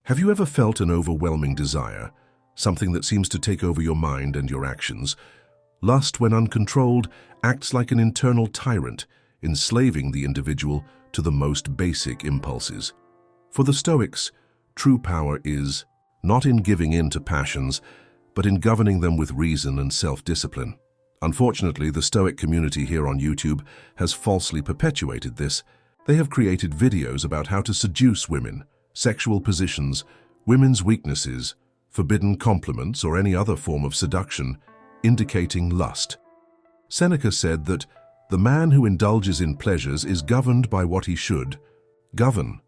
Have you ever felt an overwhelming desire, something that seems to take over your mind and your actions? Lust, when uncontrolled, acts like an internal tyrant, enslaving the individual to the most basic impulses. For the Stoics, true power is not in giving in to passions, but in governing them with reason and self-discipline. Unfortunately, the Stoic community here on YouTube has falsely perpetuated this. They have created videos about how to seduce women, sexual positions, women's weaknesses, forbidden compliments, or any other form of seduction, indicating lust. Seneca said that the man who indulges in pleasures is governed by what he should govern.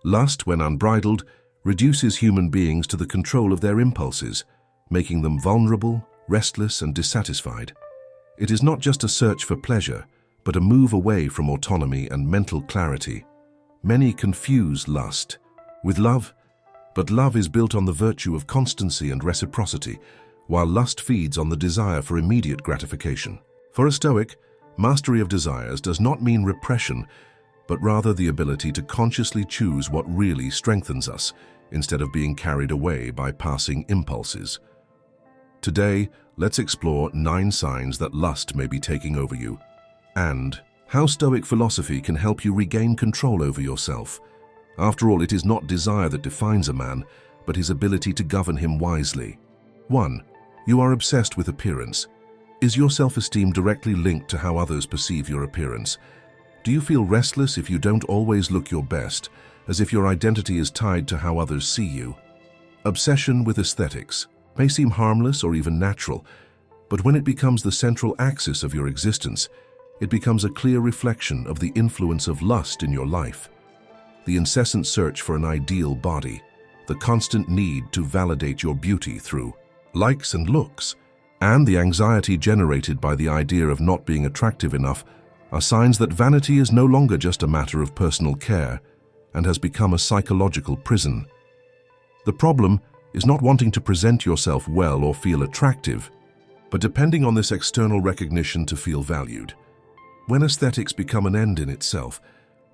Lust, when unbridled, reduces human beings to the control of their impulses, making them vulnerable, restless, and dissatisfied. It is not just a search for pleasure, but a move away from autonomy and mental clarity. Many confuse lust with love, but love is built on the virtue of constancy and reciprocity, while lust feeds on the desire for immediate gratification. For a Stoic, mastery of desires does not mean repression, but rather the ability to consciously choose what really strengthens us, instead of being carried away by passing impulses. Today, let's explore 9 signs that lust may be taking over you, and how Stoic philosophy can help you regain control over yourself. After all, it is not desire that defines a man, but his ability to govern him wisely. 1. You are obsessed with appearance. Is your self-esteem directly linked to how others perceive your appearance? Do you feel restless if you don't always look your best, as if your identity is tied to how others see you? Obsession with aesthetics may seem harmless or even natural, but when it becomes the central axis of your existence, it becomes a clear reflection of the influence of lust in your life. The incessant search for an ideal body, the constant need to validate your beauty through likes and looks, and the anxiety generated by the idea of not being attractive enough are signs that vanity is no longer just a matter of personal care and has become a psychological prison. The problem is not wanting to present yourself well or feel attractive, but depending on this external recognition to feel valued. When aesthetics become an end in itself,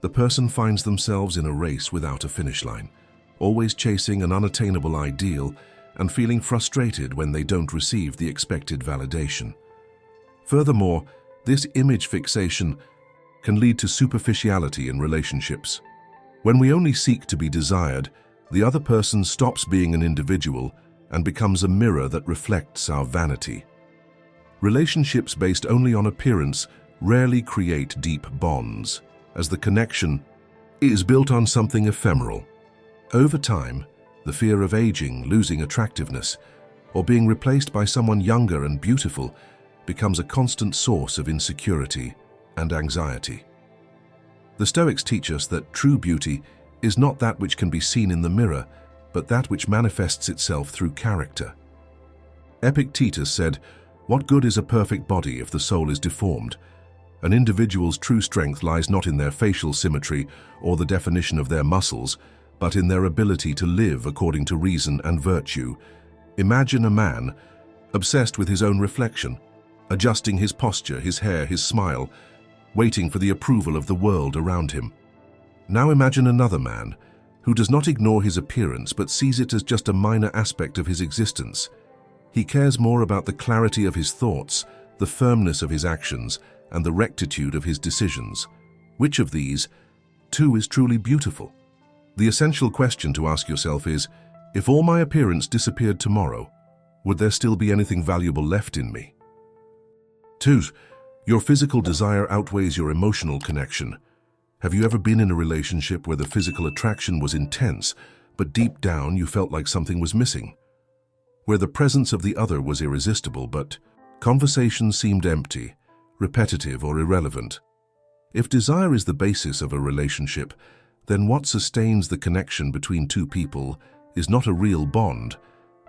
the person finds themselves in a race without a finish line, always chasing an unattainable ideal and feeling frustrated when they don't receive the expected validation. Furthermore, this image fixation can lead to superficiality in relationships. When we only seek to be desired, the other person stops being an individual and becomes a mirror that reflects our vanity. Relationships based only on appearance rarely create deep bonds, as the connection is built on something ephemeral. Over time, the fear of aging, losing attractiveness, or being replaced by someone younger and beautiful becomes a constant source of insecurity and anxiety. The Stoics teach us that true beauty is not that which can be seen in the mirror, but that which manifests itself through character. Epictetus said, "What good is a perfect body if the soul is deformed?" An individual's true strength lies not in their facial symmetry or the definition of their muscles, but in their ability to live according to reason and virtue. Imagine a man obsessed with his own reflection, adjusting his posture, his hair, his smile, waiting for the approval of the world around him. Now imagine another man who does not ignore his appearance but sees it as just a minor aspect of his existence. He cares more about the clarity of his thoughts, the firmness of his actions, and the rectitude of his decisions. Which of these two is truly beautiful? The essential question to ask yourself is, if all my appearance disappeared tomorrow, would there still be anything valuable left in me? 2. Your physical desire outweighs your emotional connection. Have you ever been in a relationship where the physical attraction was intense, but deep down you felt like something was missing? Where the presence of the other was irresistible, but conversations seemed empty, repetitive, or irrelevant? If desire is the basis of a relationship, then what sustains the connection between two people is not a real bond,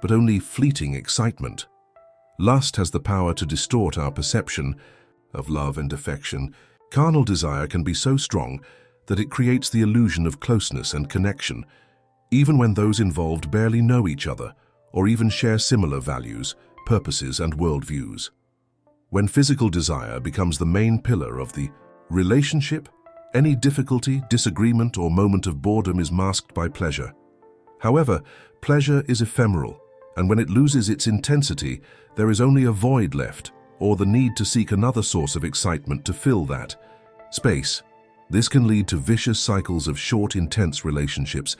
but only fleeting excitement. Lust has the power to distort our perception of love and affection. Carnal desire can be so strong that it creates the illusion of closeness and connection, even when those involved barely know each other or even share similar values, purposes, and worldviews. When physical desire becomes the main pillar of the relationship, any difficulty, disagreement, or moment of boredom is masked by pleasure. However, pleasure is ephemeral, and when it loses its intensity, there is only a void left, or the need to seek another source of excitement to fill that space. This can lead to vicious cycles of short, intense relationships,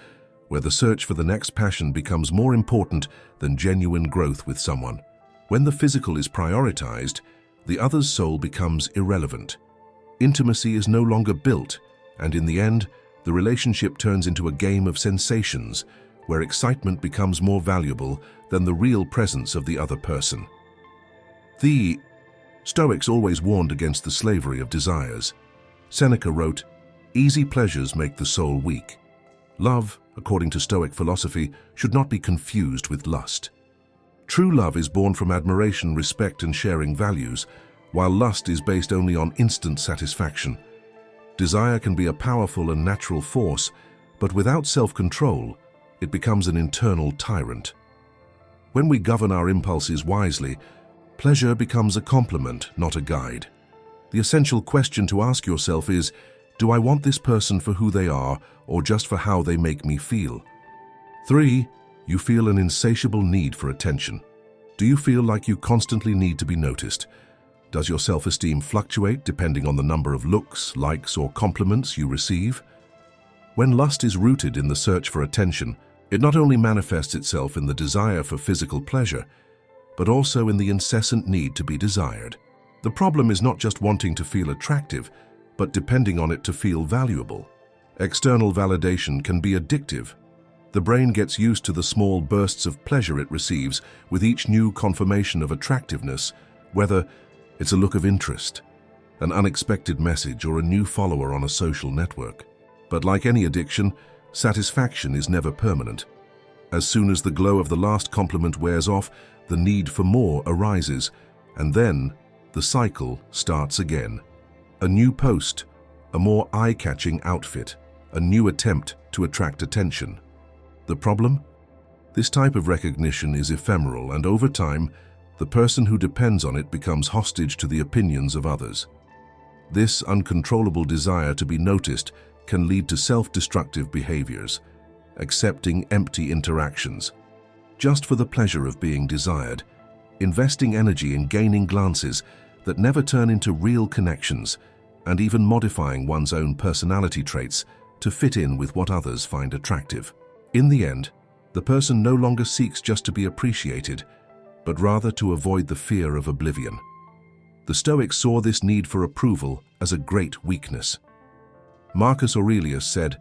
where the search for the next passion becomes more important than genuine growth with someone. When the physical is prioritized, the other's soul becomes irrelevant. Intimacy is no longer built, and in the end, the relationship turns into a game of sensations, where excitement becomes more valuable than the real presence of the other person. The Stoics always warned against the slavery of desires. Seneca wrote, "Easy pleasures make the soul weak." Love, according to Stoic philosophy, should not be confused with lust. True love is born from admiration, respect, and sharing values, while lust is based only on instant satisfaction. Desire can be a powerful and natural force, but without self-control, it becomes an internal tyrant. When we govern our impulses wisely, pleasure becomes a complement, not a guide. The essential question to ask yourself is, do I want this person for who they are or just for how they make me feel? 3. You feel an insatiable need for attention. Do you feel like you constantly need to be noticed? Does your self-esteem fluctuate depending on the number of looks, likes, or compliments you receive? When lust is rooted in the search for attention, it not only manifests itself in the desire for physical pleasure, but also in the incessant need to be desired. The problem is not just wanting to feel attractive, but depending on it to feel valuable. External validation can be addictive. The brain gets used to the small bursts of pleasure it receives with each new confirmation of attractiveness, whether it's a look of interest, an unexpected message, or a new follower on a social network. But like any addiction, satisfaction is never permanent. As soon as the glow of the last compliment wears off, the need for more arises, and then the cycle starts again. A new post, a more eye-catching outfit, a new attempt to attract attention. The problem? This type of recognition is ephemeral, and over time, the person who depends on it becomes hostage to the opinions of others. This uncontrollable desire to be noticed can lead to self-destructive behaviors, accepting empty interactions, just for the pleasure of being desired, investing energy in gaining glances that never turn into real connections, and even modifying one's own personality traits to fit in with what others find attractive. In the end, the person no longer seeks just to be appreciated, but rather to avoid the fear of oblivion. The Stoics saw this need for approval as a great weakness. Marcus Aurelius said,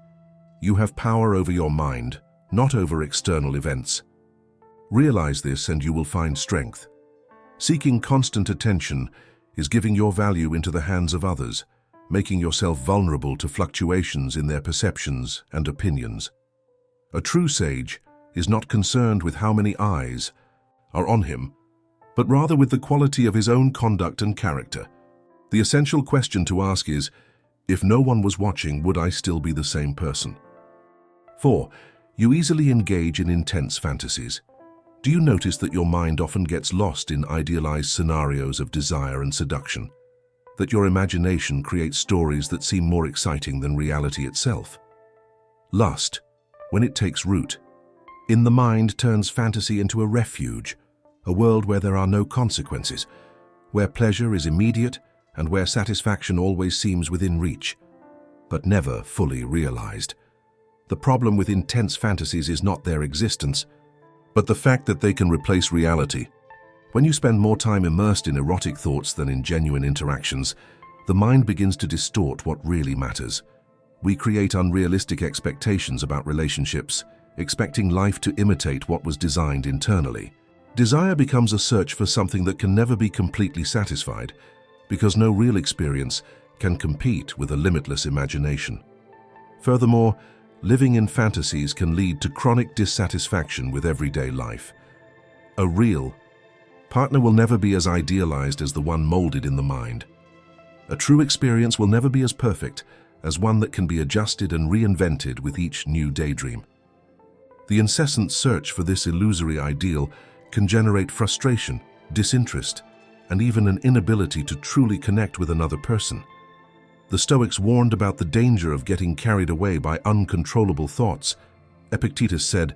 "You have power over your mind, not over external events. Realize this and you will find strength." Seeking constant attention is giving your value into the hands of others, making yourself vulnerable to fluctuations in their perceptions and opinions. A true sage is not concerned with how many eyes are on him, but rather with the quality of his own conduct and character. The essential question to ask is, if no one was watching, would I still be the same person? 4. You easily engage in intense fantasies. Do you notice that your mind often gets lost in idealized scenarios of desire and seduction? That your imagination creates stories that seem more exciting than reality itself? Lust, when it takes root in the mind, turns fantasy into a refuge, a world where there are no consequences, where pleasure is immediate and where satisfaction always seems within reach, but never fully realized. The problem with intense fantasies is not their existence, but the fact that they can replace reality. When you spend more time immersed in erotic thoughts than in genuine interactions, the mind begins to distort what really matters. We create unrealistic expectations about relationships, expecting life to imitate what was designed internally. Desire becomes a search for something that can never be completely satisfied, because no real experience can compete with a limitless imagination. Furthermore, living in fantasies can lead to chronic dissatisfaction with everyday life. A real partner will never be as idealized as the one molded in the mind. A true experience will never be as perfect as one that can be adjusted and reinvented with each new daydream. The incessant search for this illusory ideal can generate frustration, disinterest, and even an inability to truly connect with another person. The Stoics warned about the danger of getting carried away by uncontrollable thoughts. Epictetus said,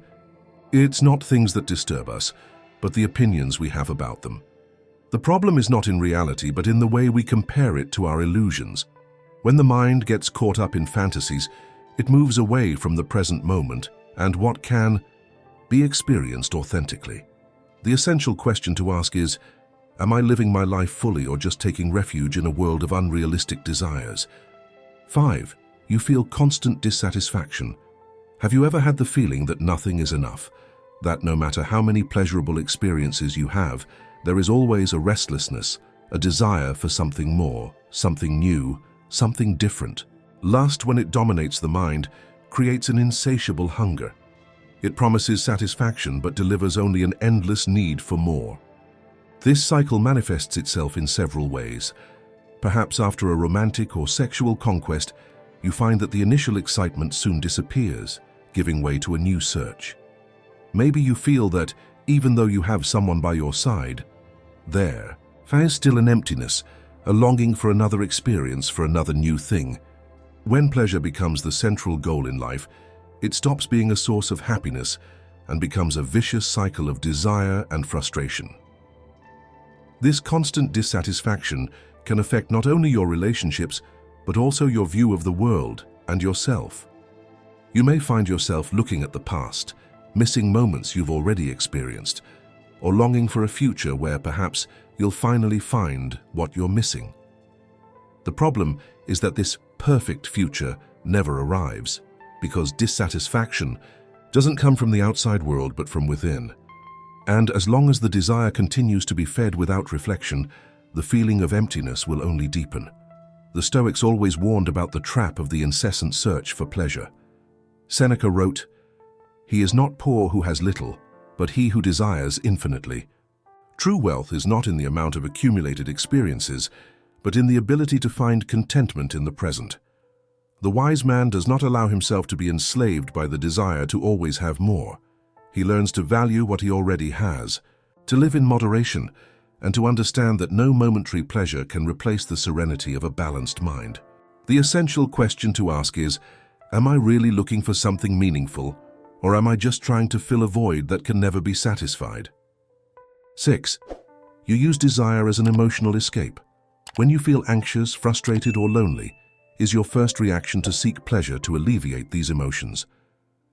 It's not things that disturb us, but the opinions we have about them. The problem is not in reality, but in the way we compare it to our illusions. When the mind gets caught up in fantasies, it moves away from the present moment and what can be experienced authentically. The essential question to ask is, am I living my life fully or just taking refuge in a world of unrealistic desires? 5. You feel constant dissatisfaction. Have you ever had the feeling that nothing is enough? That no matter how many pleasurable experiences you have, there is always a restlessness, a desire for something more, something new, something different. Lust, when it dominates the mind, creates an insatiable hunger. It promises satisfaction but delivers only an endless need for more. This cycle manifests itself in several ways. Perhaps after a romantic or sexual conquest, you find that the initial excitement soon disappears, giving way to a new search. Maybe you feel that, even though you have someone by your side, there is still an emptiness, a longing for another experience, for another new thing. When pleasure becomes the central goal in life, it stops being a source of happiness and becomes a vicious cycle of desire and frustration. This constant dissatisfaction can affect not only your relationships, but also your view of the world and yourself. You may find yourself looking at the past, missing moments you've already experienced, or longing for a future where perhaps you'll finally find what you're missing. The problem is that this perfect future never arrives, because dissatisfaction doesn't come from the outside world but from within. And as long as the desire continues to be fed without reflection, the feeling of emptiness will only deepen. The Stoics always warned about the trap of the incessant search for pleasure. Seneca wrote, "He is not poor who has little, but he who desires infinitely." True wealth is not in the amount of accumulated experiences, but in the ability to find contentment in the present. The wise man does not allow himself to be enslaved by the desire to always have more. He learns to value what he already has, to live in moderation, and to understand that no momentary pleasure can replace the serenity of a balanced mind. The essential question to ask is, am I really looking for something meaningful, or am I just trying to fill a void that can never be satisfied? 6. You use desire as an emotional escape. When you feel anxious, frustrated, or lonely, is your first reaction to seek pleasure to alleviate these emotions.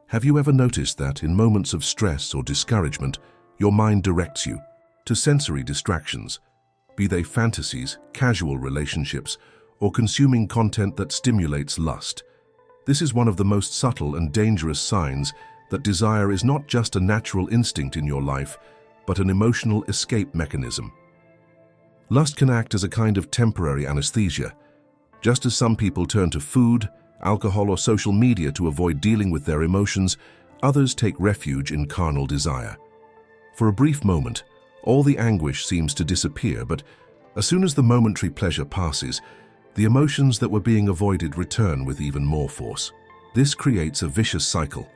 Have you ever noticed that in moments of stress or discouragement, your mind directs you to sensory distractions, be they fantasies, casual relationships, or consuming content that stimulates lust? This is one of the most subtle and dangerous signs that desire is not just a natural instinct in your life, but an emotional escape mechanism. Lust can act as a kind of temporary anesthesia. Just as some people turn to food, alcohol, or social media to avoid dealing with their emotions, others take refuge in carnal desire. For a brief moment, all the anguish seems to disappear, but as soon as the momentary pleasure passes, the emotions that were being avoided return with even more force. This creates a vicious cycle.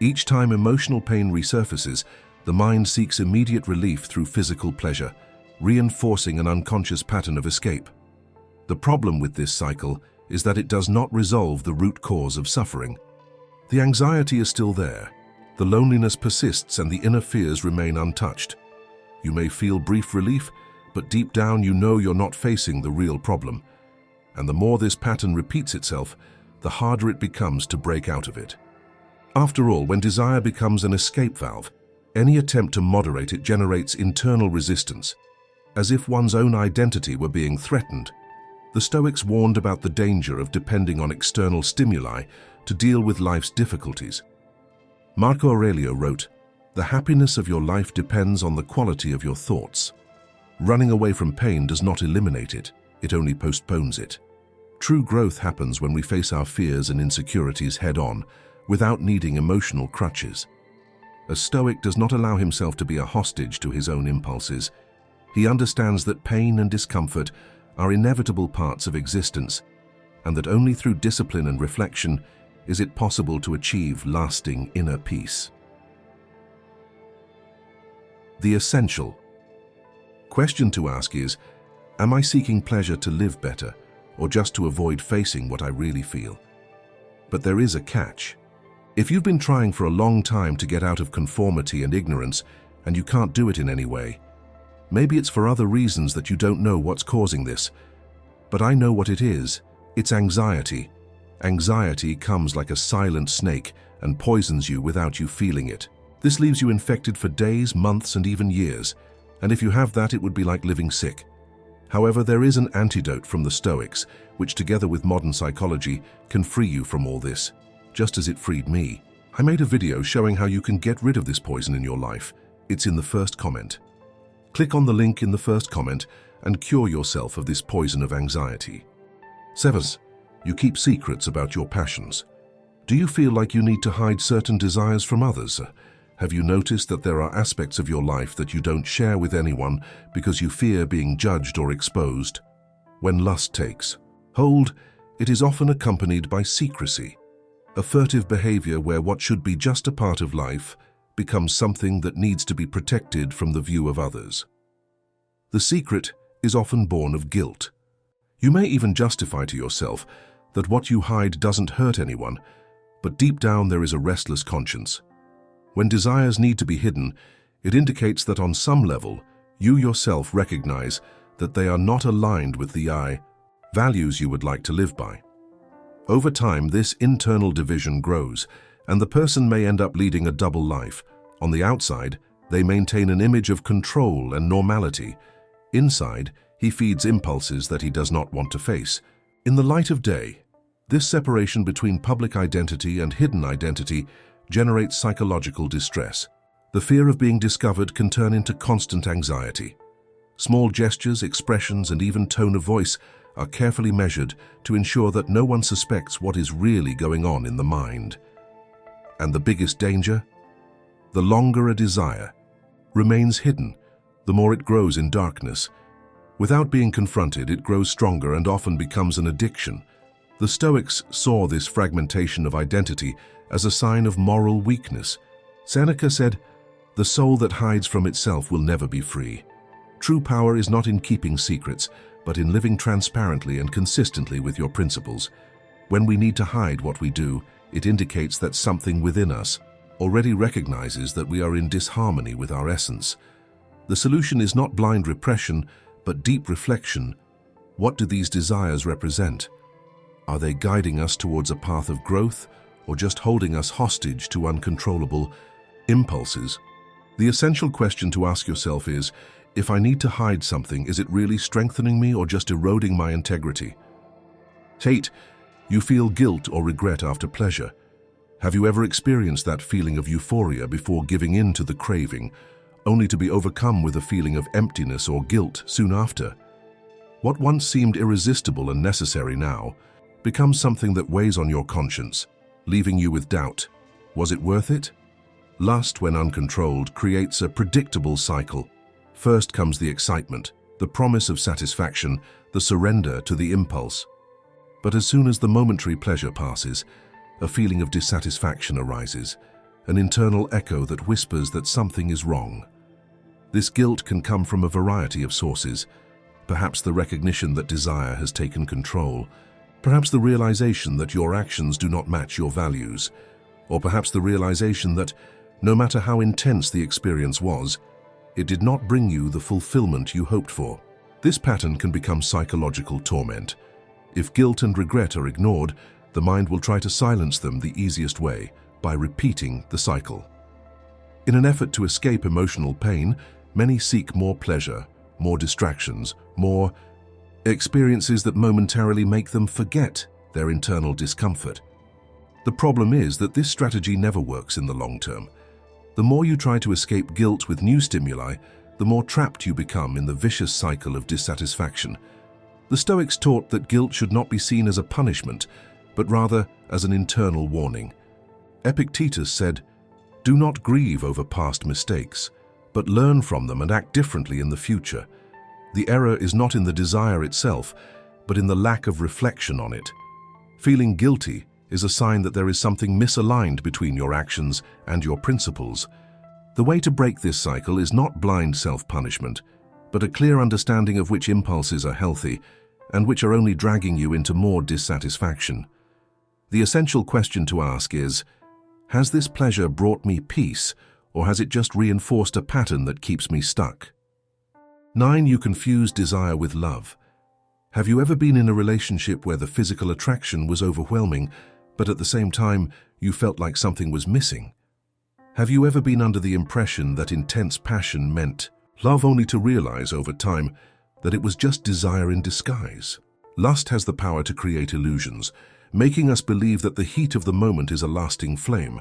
Each time emotional pain resurfaces, the mind seeks immediate relief through physical pleasure, reinforcing an unconscious pattern of escape. The problem with this cycle is that it does not resolve the root cause of suffering. The anxiety is still there, the loneliness persists, and the inner fears remain untouched. You may feel brief relief, but deep down you know you're not facing the real problem. And the more this pattern repeats itself, the harder it becomes to break out of it. After all, when desire becomes an escape valve, any attempt to moderate it generates internal resistance, as if one's own identity were being threatened. The Stoics warned about the danger of depending on external stimuli to deal with life's difficulties. Marco Aurelio wrote, "The happiness of your life depends on the quality of your thoughts. Running away from pain does not eliminate it, it only postpones it." True growth happens when we face our fears and insecurities head-on, without needing emotional crutches. A Stoic does not allow himself to be a hostage to his own impulses. He understands that pain and discomfort are inevitable parts of existence, and that only through discipline and reflection is it possible to achieve lasting inner peace. The essential question to ask is, am I seeking pleasure to live better, or just to avoid facing what I really feel? But there is a catch. If you've been trying for a long time to get out of conformity and ignorance, and you can't do it in any way, maybe it's for other reasons that you don't know what's causing this. But I know what it is. It's anxiety. Anxiety comes like a silent snake and poisons you without you feeling it. This leaves you infected for days, months, and even years. And if you have that, it would be like living sick. However, there is an antidote from the Stoics, which together with modern psychology can free you from all this, just as it freed me. I made a video showing how you can get rid of this poison in your life. It's in the first comment. Click on the link in the first comment and cure yourself of this poison of anxiety. 7. You keep secrets about your passions. Do you feel like you need to hide certain desires from others? Have you noticed that there are aspects of your life that you don't share with anyone because you fear being judged or exposed? When lust takes hold, it is often accompanied by secrecy, a furtive behavior where what should be just a part of life becomes something that needs to be protected from the view of others. The secret is often born of guilt. You may even justify to yourself that what you hide doesn't hurt anyone, but deep down there is a restless conscience. When desires need to be hidden, it indicates that on some level, you yourself recognize that they are not aligned with the values you would like to live by. Over time, this internal division grows, and the person may end up leading a double life. On the outside, they maintain an image of control and normality. Inside, he feeds impulses that he does not want to face. In the light of day, this separation between public identity and hidden identity generates psychological distress. The fear of being discovered can turn into constant anxiety. Small gestures, expressions, and even tone of voice are carefully measured to ensure that no one suspects what is really going on in the mind. And the biggest danger? The longer a desire remains hidden, the more it grows in darkness. Without being confronted, it grows stronger and often becomes an addiction. The Stoics saw this fragmentation of identity as a sign of moral weakness. Seneca said, "The soul that hides from itself will never be free." True power is not in keeping secrets, but in living transparently and consistently with your principles. When we need to hide what we do, it indicates that something within us already recognizes that we are in disharmony with our essence. The solution is not blind repression, but deep reflection. What do these desires represent? Are they guiding us towards a path of growth, or just holding us hostage to uncontrollable impulses? The essential question to ask yourself is, if I need to hide something, is it really strengthening me or just eroding my integrity? 8. You feel guilt or regret after pleasure. Have you ever experienced that feeling of euphoria before giving in to the craving, only to be overcome with a feeling of emptiness or guilt soon after? What once seemed irresistible and necessary now becomes something that weighs on your conscience, leaving you with doubt. Was it worth it? Lust, when uncontrolled, creates a predictable cycle. First comes the excitement, the promise of satisfaction, the surrender to the impulse. But as soon as the momentary pleasure passes, a feeling of dissatisfaction arises, an internal echo that whispers that something is wrong. This guilt can come from a variety of sources, perhaps the recognition that desire has taken control, perhaps the realization that your actions do not match your values, or perhaps the realization that, no matter how intense the experience was, it did not bring you the fulfillment you hoped for. This pattern can become psychological torment. If guilt and regret are ignored, the mind will try to silence them the easiest way, by repeating the cycle. In an effort to escape emotional pain, many seek more pleasure, more distractions, more experiences that momentarily make them forget their internal discomfort. The problem is that this strategy never works in the long term. The more you try to escape guilt with new stimuli, the more trapped you become in the vicious cycle of dissatisfaction. The Stoics taught that guilt should not be seen as a punishment, but rather as an internal warning. Epictetus said, "Do not grieve over past mistakes, but learn from them and act differently in the future." The error is not in the desire itself, but in the lack of reflection on it. Feeling guilty is a sign that there is something misaligned between your actions and your principles. The way to break this cycle is not blind self-punishment, but a clear understanding of which impulses are healthy and which are only dragging you into more dissatisfaction. The essential question to ask is, Has this pleasure brought me peace, or has it just reinforced a pattern that keeps me stuck? 9. You confuse desire with love. Have you ever been in a relationship where the physical attraction was overwhelming, but at the same time you felt like something was missing? Have you ever been under the impression that intense passion meant love, only to realize over time that it was just desire in disguise? Lust has the power to create illusions, making us believe that the heat of the moment is a lasting flame,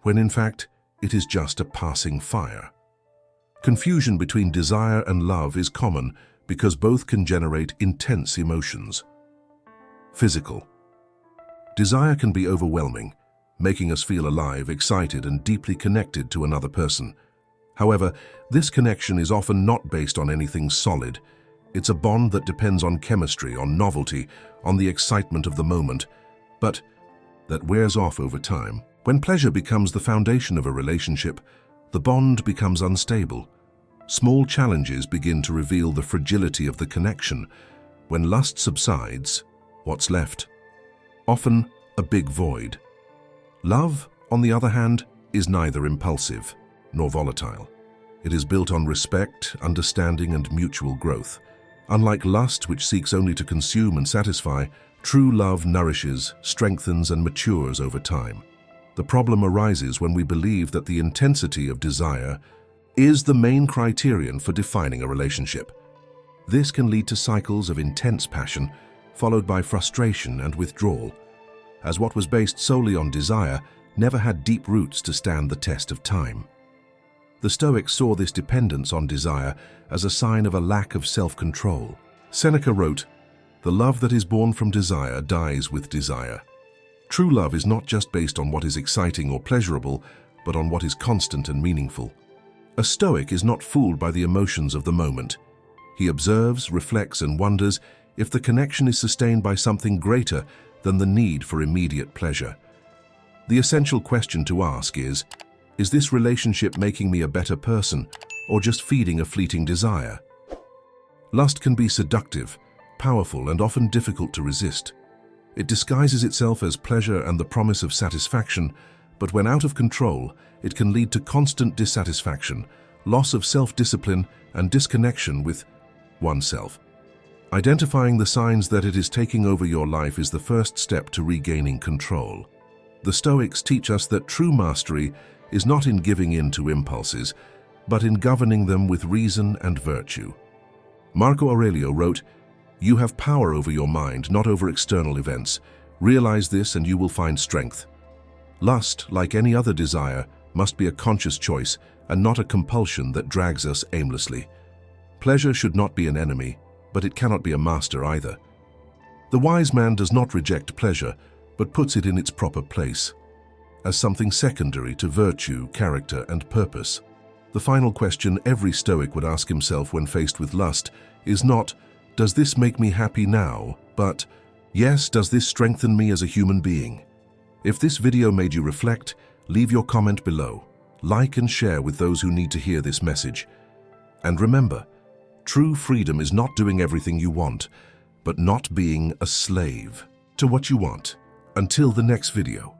when in fact it is just a passing fire. Confusion between desire and love is common because both can generate intense emotions. Physical. Desire can be overwhelming, making us feel alive, excited, and deeply connected to another person. However, this connection is often not based on anything solid. It's a bond that depends on chemistry, on novelty, on the excitement of the moment, but that wears off over time. When pleasure becomes the foundation of a relationship, the bond becomes unstable. Small challenges begin to reveal the fragility of the connection. When lust subsides, what's left? Often a big void. Love, on the other hand, is neither impulsive nor volatile. It is built on respect, understanding, and mutual growth. Unlike lust, which seeks only to consume and satisfy, true love nourishes, strengthens, and matures over time. The problem arises when we believe that the intensity of desire is the main criterion for defining a relationship. This can lead to cycles of intense passion, followed by frustration and withdrawal, as what was based solely on desire never had deep roots to stand the test of time. The Stoics saw this dependence on desire as a sign of a lack of self-control. Seneca wrote, "The love that is born from desire dies with desire." True love is not just based on what is exciting or pleasurable, but on what is constant and meaningful. A Stoic is not fooled by the emotions of the moment. He observes, reflects, and wonders if the connection is sustained by something greater than the need for immediate pleasure. The essential question to ask is this relationship making me a better person, or just feeding a fleeting desire? Lust can be seductive, powerful, and often difficult to resist. It disguises itself as pleasure and the promise of satisfaction, but when out of control, it can lead to constant dissatisfaction, loss of self-discipline, and disconnection with oneself. Identifying the signs that it is taking over your life is the first step to regaining control. The Stoics teach us that true mastery is not in giving in to impulses, but in governing them with reason and virtue. Marco Aurelio wrote, "You have power over your mind, not over external events. Realize this and you will find strength." Lust, like any other desire, must be a conscious choice and not a compulsion that drags us aimlessly. Pleasure should not be an enemy, but it cannot be a master either. The wise man does not reject pleasure, but puts it in its proper place, as something secondary to virtue, character, and purpose. The final question every Stoic would ask himself when faced with lust is not, "Does this make me happy now?" but, "Yes, does this strengthen me as a human being?" If this video made you reflect, leave your comment below. Like and share with those who need to hear this message. And remember, true freedom is not doing everything you want, but not being a slave to what you want. Until the next video.